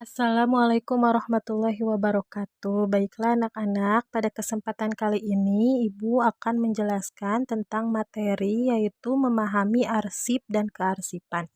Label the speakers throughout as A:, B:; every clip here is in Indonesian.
A: Assalamualaikum warahmatullahi wabarakatuh. Baiklah anak-anak, pada kesempatan kali ini Ibu akan menjelaskan tentang materi yaitu memahami arsip dan kearsipan.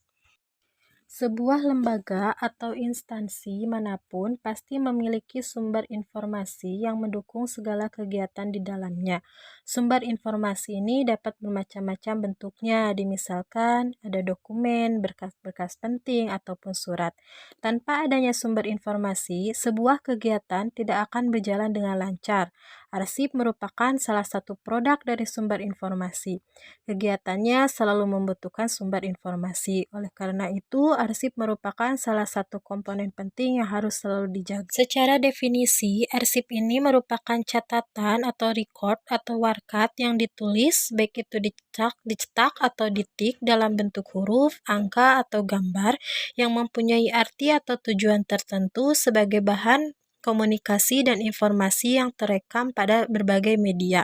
A: Sebuah lembaga atau instansi manapun pasti memiliki sumber informasi yang mendukung segala kegiatan di dalamnya. Sumber informasi ini dapat bermacam-macam bentuknya, misalkan ada dokumen, berkas-berkas penting, ataupun surat. Tanpa adanya sumber informasi, sebuah kegiatan tidak akan berjalan dengan lancar. Arsip merupakan salah satu produk dari sumber informasi. Kegiatannya selalu membutuhkan sumber informasi. Oleh karena itu, arsip merupakan salah satu komponen penting yang harus selalu dijaga. Secara definisi, arsip ini merupakan catatan atau record atau warkat yang ditulis, baik itu dicetak atau ditik dalam bentuk huruf, angka, atau gambar yang mempunyai arti atau tujuan tertentu sebagai bahan komunikasi dan informasi yang terekam pada berbagai media.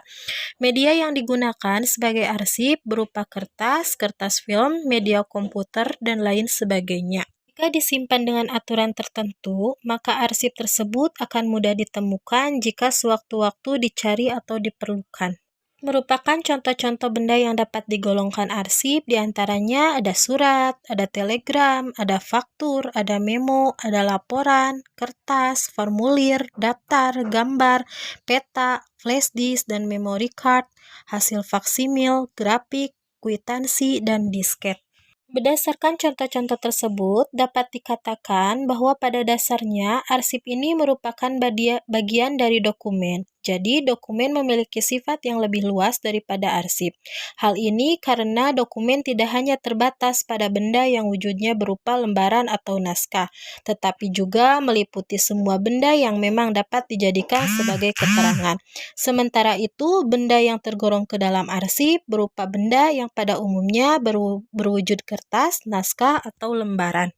A: Media yang digunakan sebagai arsip berupa kertas, kertas film, media komputer, dan lain sebagainya. Jika disimpan dengan aturan tertentu, maka arsip tersebut akan mudah ditemukan jika sewaktu-waktu dicari atau diperlukan. Merupakan contoh-contoh benda yang dapat digolongkan arsip, diantaranya ada surat, ada telegram, ada faktur, ada memo, ada laporan, kertas, formulir, daftar, gambar, peta, flash disk, dan memory card, hasil faksimil, grafik, kwitansi, dan disket. Berdasarkan contoh-contoh tersebut, dapat dikatakan bahwa pada dasarnya arsip ini merupakan bagian dari dokumen. Jadi, dokumen memiliki sifat yang lebih luas daripada arsip. Hal ini karena dokumen tidak hanya terbatas pada benda yang wujudnya berupa lembaran atau naskah, tetapi juga meliputi semua benda yang memang dapat dijadikan sebagai keterangan. Sementara itu, benda yang tergolong ke dalam arsip berupa benda yang pada umumnya berwujud kertas, naskah, atau lembaran.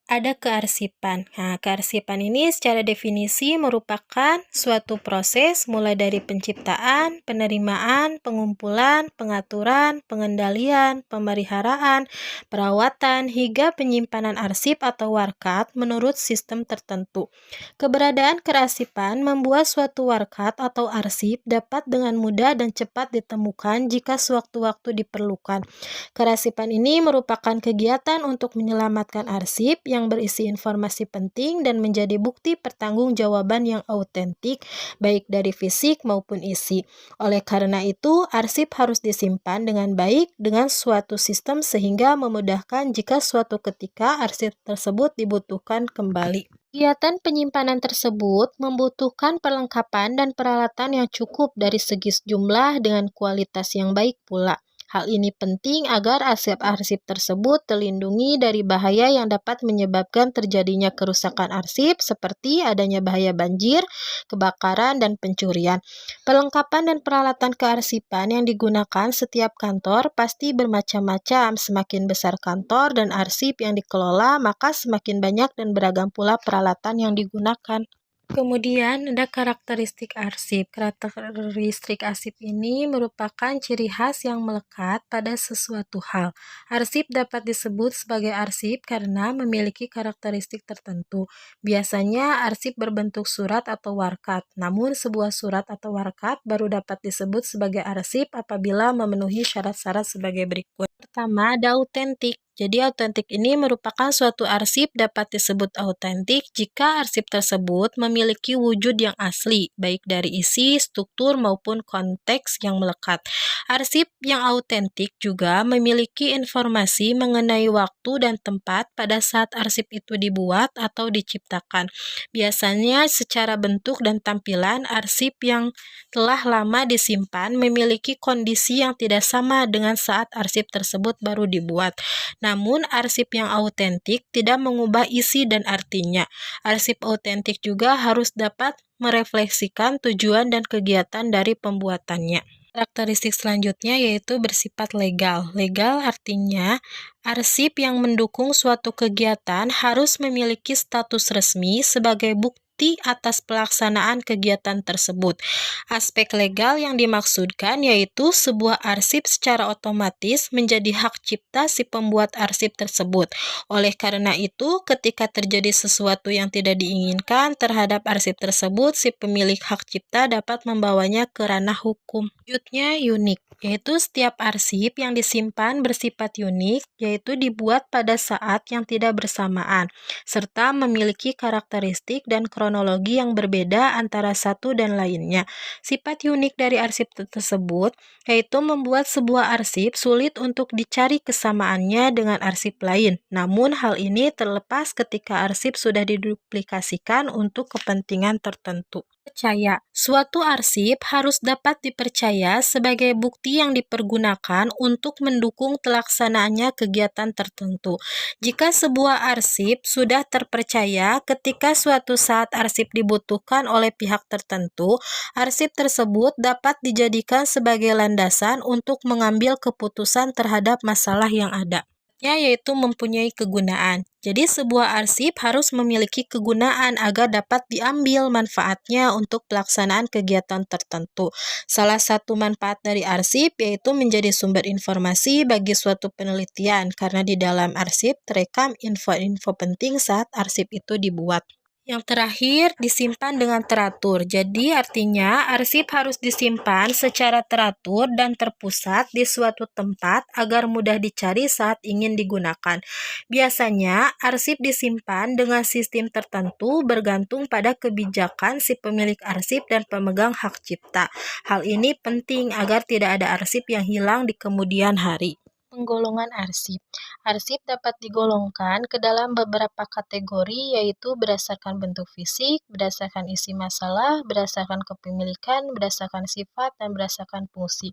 A: Ada kearsipan. Nah, kearsipan ini secara definisi merupakan suatu proses mulai dari penciptaan, penerimaan, pengumpulan, pengaturan, pengendalian, pemeliharaan, perawatan, hingga penyimpanan arsip atau warkat menurut sistem tertentu. Keberadaan kearsipan membuat suatu warkat atau arsip dapat dengan mudah dan cepat ditemukan jika sewaktu-waktu diperlukan. Kearsipan ini merupakan kegiatan untuk menyelamatkan arsip yang berisi informasi penting dan menjadi bukti pertanggungjawaban yang autentik baik dari fisik maupun isi. Oleh karena itu, arsip harus disimpan dengan baik dengan suatu sistem sehingga memudahkan jika suatu ketika arsip tersebut dibutuhkan kembali. Kegiatan penyimpanan tersebut membutuhkan perlengkapan dan peralatan yang cukup dari segi jumlah dengan kualitas yang baik pula. Hal ini penting agar arsip-arsip tersebut terlindungi dari bahaya yang dapat menyebabkan terjadinya kerusakan arsip seperti adanya bahaya banjir, kebakaran, dan pencurian. Perlengkapan dan peralatan kearsipan yang digunakan setiap kantor pasti bermacam-macam. Semakin besar kantor dan arsip yang dikelola, maka semakin banyak dan beragam pula peralatan yang digunakan. Kemudian ada karakteristik arsip. Karakteristik arsip ini merupakan ciri khas yang melekat pada sesuatu hal. Arsip dapat disebut sebagai arsip karena memiliki karakteristik tertentu. Biasanya arsip berbentuk surat atau warkat. Namun sebuah surat atau warkat baru dapat disebut sebagai arsip apabila memenuhi syarat-syarat sebagai berikut. Pertama, ada autentik. Jadi autentik ini merupakan suatu arsip dapat disebut autentik jika arsip tersebut memiliki wujud yang asli, baik dari isi, struktur, maupun konteks yang melekat. Arsip yang autentik juga memiliki informasi mengenai waktu dan tempat pada saat arsip itu dibuat atau diciptakan. Biasanya secara bentuk dan tampilan, arsip yang telah lama disimpan memiliki kondisi yang tidak sama dengan saat arsip tersebut baru dibuat. Namun, arsip yang autentik tidak mengubah isi dan artinya. Arsip autentik juga harus dapat merefleksikan tujuan dan kegiatan dari pembuatannya. Karakteristik selanjutnya yaitu bersifat legal. Legal artinya arsip yang mendukung suatu kegiatan harus memiliki status resmi sebagai bukti bukti atas pelaksanaan kegiatan tersebut. Aspek legal yang dimaksudkan yaitu sebuah arsip secara otomatis menjadi hak cipta si pembuat arsip tersebut. Oleh karena itu, ketika terjadi sesuatu yang tidak diinginkan terhadap arsip tersebut, si pemilik hak cipta dapat membawanya ke ranah hukum. Selanjutnya, unik, yaitu setiap arsip yang disimpan bersifat unik, yaitu dibuat pada saat yang tidak bersamaan, serta memiliki karakteristik dan kronologi yang berbeda antara satu dan lainnya. Sifat unik dari arsip tersebut yaitu membuat sebuah arsip sulit untuk dicari kesamaannya dengan arsip lain. Namun hal ini terlepas ketika arsip sudah diduplikasikan untuk kepentingan tertentu. Percaya, suatu arsip harus dapat dipercaya sebagai bukti yang dipergunakan untuk mendukung pelaksanaannya kegiatan tertentu. Jika sebuah arsip sudah terpercaya ketika suatu saat arsip dibutuhkan oleh pihak tertentu, arsip tersebut dapat dijadikan sebagai landasan untuk mengambil keputusan terhadap masalah yang ada, yaitu mempunyai kegunaan. Jadi sebuah arsip harus memiliki kegunaan agar dapat diambil manfaatnya untuk pelaksanaan kegiatan tertentu. Salah satu manfaat dari arsip yaitu menjadi sumber informasi bagi suatu penelitian, karena di dalam arsip terekam info-info penting saat arsip itu dibuat. Yang terakhir, disimpan dengan teratur. Jadi artinya arsip harus disimpan secara teratur dan terpusat di suatu tempat agar mudah dicari saat ingin digunakan. Biasanya arsip disimpan dengan sistem tertentu bergantung pada kebijakan si pemilik arsip dan pemegang hak cipta. Hal ini penting agar tidak ada arsip yang hilang di kemudian hari. Penggolongan arsip. Arsip dapat digolongkan ke dalam beberapa kategori, yaitu berdasarkan bentuk fisik, berdasarkan isi masalah, berdasarkan kepemilikan, berdasarkan sifat, dan berdasarkan fungsi.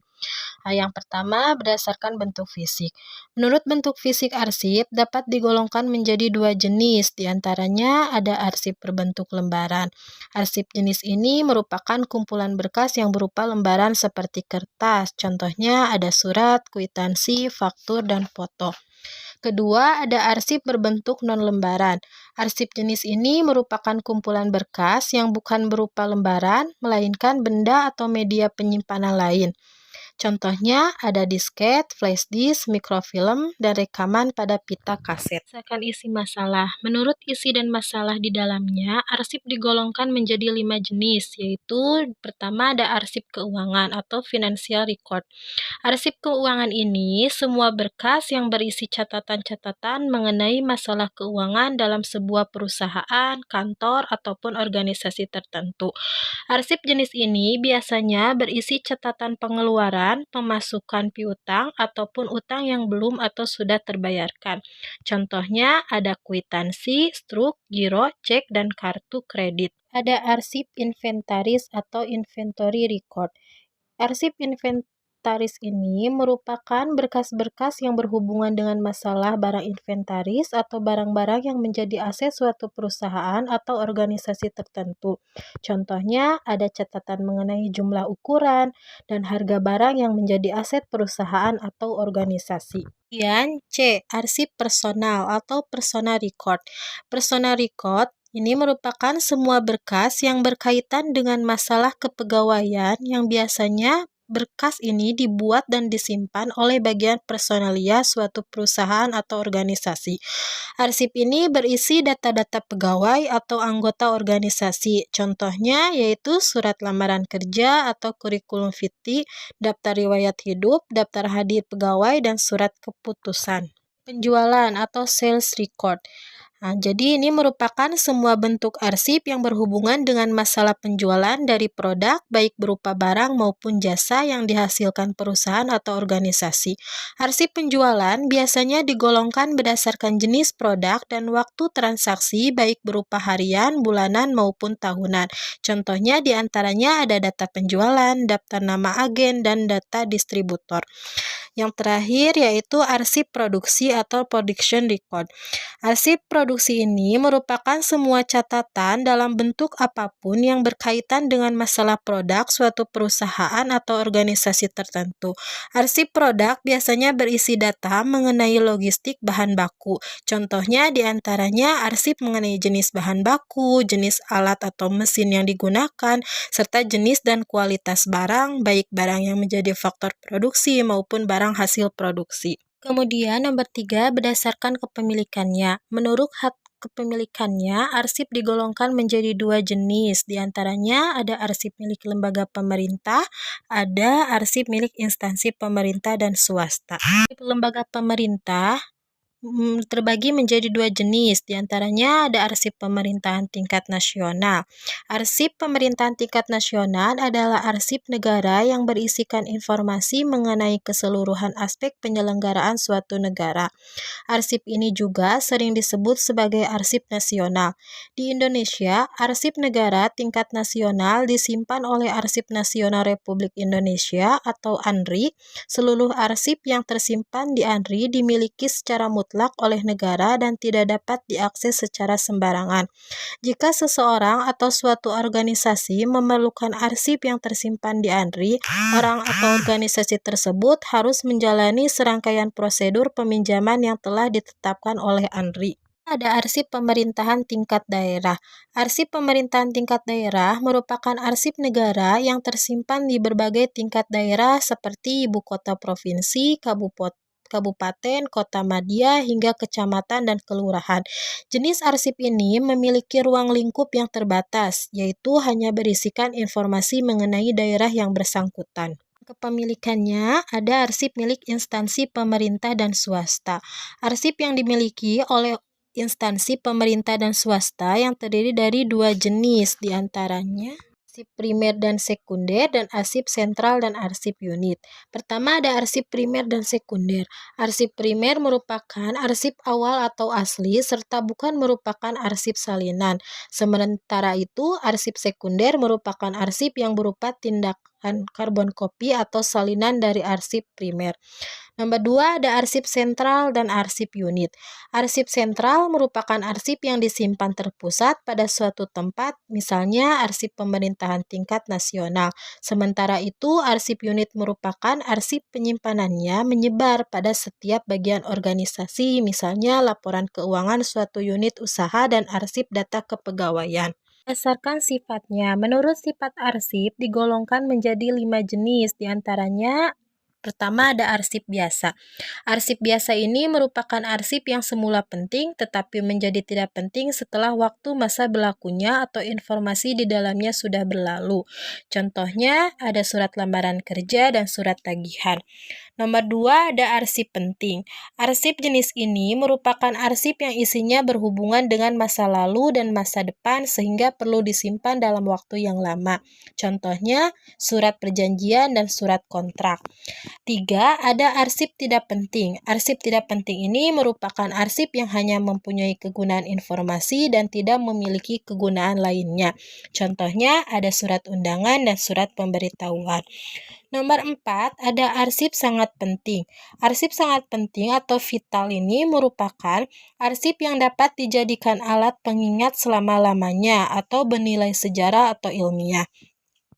A: Yang pertama, berdasarkan bentuk fisik. Menurut bentuk fisik arsip dapat digolongkan menjadi dua jenis, diantaranya ada arsip berbentuk lembaran. Arsip jenis ini merupakan kumpulan berkas yang berupa lembaran seperti kertas, contohnya ada surat, kwitansi, faktur, dan foto. Kedua, ada arsip berbentuk non-lembaran. Arsip jenis ini merupakan kumpulan berkas yang bukan berupa lembaran, melainkan benda atau media penyimpanan lain. Contohnya ada disket, flash disk, mikrofilm, dan rekaman pada pita kaset. Berdasarkan isi masalah. Menurut isi dan masalah di dalamnya, arsip digolongkan menjadi 5 jenis, yaitu pertama ada arsip keuangan atau financial record. Arsip keuangan ini semua berkas yang berisi catatan-catatan mengenai masalah keuangan dalam sebuah perusahaan, kantor, ataupun organisasi tertentu. Arsip jenis ini biasanya berisi catatan pengeluaran, pemasukan piutang, ataupun utang yang belum atau sudah terbayarkan. Contohnya ada kwitansi, struk, giro, cek, dan kartu kredit. Ada arsip inventaris atau inventory record. Arsip inventaris ini merupakan berkas-berkas yang berhubungan dengan masalah barang inventaris atau barang-barang yang menjadi aset suatu perusahaan atau organisasi tertentu. Contohnya ada catatan mengenai jumlah ukuran dan harga barang yang menjadi aset perusahaan atau organisasi. Kemudian C. Arsip personal atau personal record. Personal record ini merupakan semua berkas yang berkaitan dengan masalah kepegawaian yang biasanya berkas ini dibuat dan disimpan oleh bagian personalia suatu perusahaan atau organisasi. Arsip ini berisi data-data pegawai atau anggota organisasi. Contohnya yaitu surat lamaran kerja atau kurikulum vitae, daftar riwayat hidup, daftar hadir pegawai, dan surat keputusan. Penjualan atau sales record. Jadi ini merupakan semua bentuk arsip yang berhubungan dengan masalah penjualan dari produk, baik berupa barang maupun jasa yang dihasilkan perusahaan atau organisasi. Arsip penjualan biasanya digolongkan berdasarkan jenis produk dan waktu transaksi, baik berupa harian, bulanan, maupun tahunan. Contohnya diantaranya ada data penjualan, daftar nama agen, dan data distributor. Yang terakhir yaitu arsip produksi atau production record. Arsip produksi ini merupakan semua catatan dalam bentuk apapun yang berkaitan dengan masalah produk suatu perusahaan atau organisasi tertentu. Arsip produk biasanya berisi data mengenai logistik bahan baku. Contohnya diantaranya arsip mengenai jenis bahan baku, jenis alat atau mesin yang digunakan, serta jenis dan kualitas barang, baik barang yang menjadi faktor produksi maupun barang hasil produksi. Kemudian nomor 3, berdasarkan kepemilikannya. Menurut hak kepemilikannya, arsip digolongkan menjadi 2 jenis. Di antaranya ada arsip milik lembaga pemerintah, ada arsip milik instansi pemerintah dan swasta. Arsip lembaga pemerintah terbagi menjadi 2 jenis, diantaranya ada arsip pemerintahan tingkat nasional. Arsip pemerintahan tingkat nasional adalah arsip negara yang berisikan informasi mengenai keseluruhan aspek penyelenggaraan suatu negara. Arsip ini juga sering disebut sebagai arsip nasional. Di Indonesia, arsip negara tingkat nasional disimpan oleh Arsip Nasional Republik Indonesia atau ANRI. Seluruh arsip yang tersimpan di ANRI dimiliki secara mutlak oleh negara dan tidak dapat diakses secara sembarangan. Jika seseorang atau suatu organisasi memerlukan arsip yang tersimpan di ANRI, orang atau organisasi tersebut harus menjalani serangkaian prosedur peminjaman yang telah ditetapkan oleh ANRI. Ada arsip pemerintahan tingkat daerah. Arsip pemerintahan tingkat daerah merupakan arsip negara yang tersimpan di berbagai tingkat daerah seperti ibu kota provinsi, kabupaten, kota madya, hingga kecamatan dan kelurahan. Jenis arsip ini memiliki ruang lingkup yang terbatas, yaitu hanya berisikan informasi mengenai daerah yang bersangkutan. Kepemilikannya ada arsip milik instansi pemerintah dan swasta. Arsip yang dimiliki oleh instansi pemerintah dan swasta yang terdiri dari 2 jenis, diantaranya arsip primer dan sekunder, dan arsip sentral dan arsip unit. Pertama ada arsip primer dan sekunder. Arsip primer merupakan arsip awal atau asli serta bukan merupakan arsip salinan. Sementara itu, arsip sekunder merupakan arsip yang berupa tindakan karbon copy atau salinan dari arsip primer. Nomor 2 ada arsip sentral dan arsip unit. Arsip sentral merupakan arsip yang disimpan terpusat pada suatu tempat, misalnya arsip pemerintahan tingkat nasional. Sementara itu, arsip unit merupakan arsip penyimpanannya menyebar pada setiap bagian organisasi, misalnya laporan keuangan suatu unit usaha dan arsip data kepegawaian. Berdasarkan sifatnya, menurut sifat arsip digolongkan menjadi 5 jenis, diantaranya pertama ada arsip biasa. Arsip biasa ini merupakan arsip yang semula penting tetapi menjadi tidak penting setelah waktu masa berlakunya atau informasi di dalamnya sudah berlalu. Contohnya ada surat lamaran kerja dan surat tagihan. Nomor 2 ada arsip penting. Arsip jenis ini merupakan arsip yang isinya berhubungan dengan masa lalu dan masa depan sehingga perlu disimpan dalam waktu yang lama. Contohnya surat perjanjian dan surat kontrak. 3. Ada arsip tidak penting. Arsip tidak penting ini merupakan arsip yang hanya mempunyai kegunaan informasi dan tidak memiliki kegunaan lainnya. Contohnya ada surat undangan dan surat pemberitahuan. Nomor 4, ada arsip sangat penting. Arsip sangat penting atau vital ini merupakan arsip yang dapat dijadikan alat pengingat selama-lamanya atau bernilai sejarah atau ilmiah.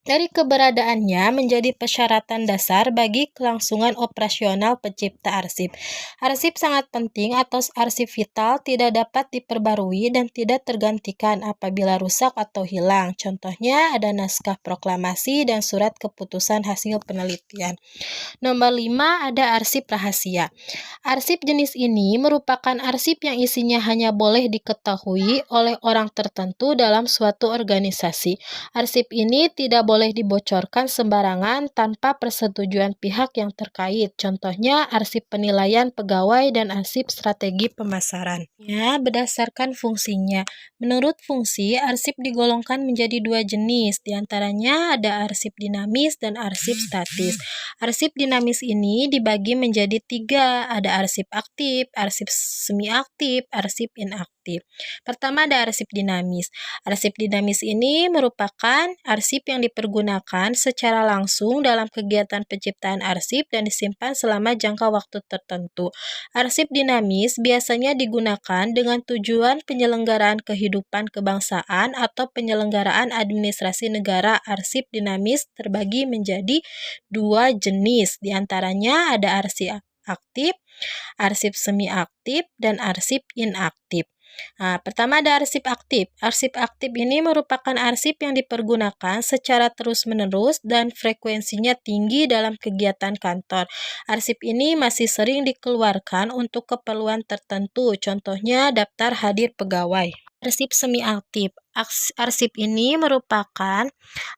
A: Dari keberadaannya menjadi persyaratan dasar bagi kelangsungan operasional pencipta arsip. Arsip sangat penting atau arsip vital tidak dapat diperbarui dan tidak tergantikan apabila rusak atau hilang. Contohnya ada naskah proklamasi dan surat keputusan hasil penelitian. Nomor 5 ada arsip rahasia. Arsip jenis ini merupakan arsip yang isinya hanya boleh diketahui oleh orang tertentu dalam suatu organisasi. Arsip ini tidak boleh dibocorkan sembarangan tanpa persetujuan pihak yang terkait. Contohnya arsip penilaian pegawai dan arsip strategi pemasaran. Ya, berdasarkan fungsinya. Menurut fungsi, arsip digolongkan menjadi 2 jenis. Di antaranya ada arsip dinamis dan arsip statis. Arsip dinamis ini dibagi menjadi 3. Ada arsip aktif, arsip semi aktif, arsip inaktif. aktif. Pertama ada arsip dinamis. Arsip dinamis ini merupakan arsip yang dipergunakan secara langsung dalam kegiatan penciptaan arsip dan disimpan selama jangka waktu tertentu. Arsip dinamis biasanya digunakan dengan tujuan penyelenggaraan kehidupan kebangsaan atau penyelenggaraan administrasi negara. Arsip dinamis terbagi menjadi dua jenis, diantaranya ada arsip aktif, arsip semi-aktif, dan arsip inaktif. Nah, pertama ada arsip aktif. Arsip aktif ini merupakan arsip yang dipergunakan secara terus-menerus dan frekuensinya tinggi dalam kegiatan kantor. Arsip ini masih sering dikeluarkan untuk keperluan tertentu, contohnya daftar hadir pegawai. Arsip semi-aktif. Arsip ini merupakan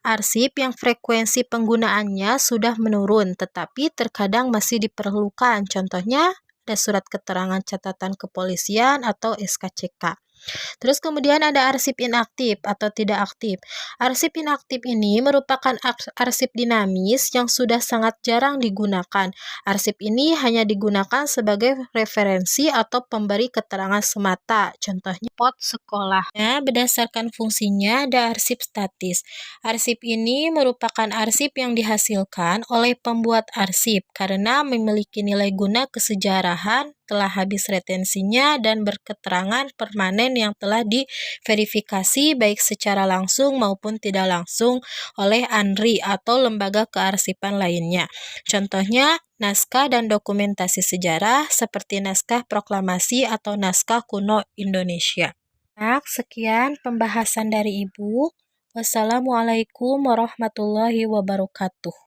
A: arsip yang frekuensi penggunaannya sudah menurun, tetapi terkadang masih diperlukan. Contohnya, ada surat keterangan catatan kepolisian atau SKCK. Terus kemudian ada arsip inaktif atau tidak aktif. Arsip inaktif ini merupakan arsip dinamis yang sudah sangat jarang digunakan. Arsip ini hanya digunakan sebagai referensi atau pemberi keterangan semata. Contohnya pot sekolah. Nah, berdasarkan fungsinya ada arsip statis. Arsip ini merupakan arsip yang dihasilkan oleh pembuat arsip karena memiliki nilai guna kesejarahan, telah habis retensinya, dan berketerangan permanen yang telah diverifikasi baik secara langsung maupun tidak langsung oleh ANRI atau lembaga kearsipan lainnya. Contohnya, naskah dan dokumentasi sejarah seperti naskah proklamasi atau naskah kuno Indonesia. Nah, sekian pembahasan dari Ibu. Wassalamualaikum warahmatullahi wabarakatuh.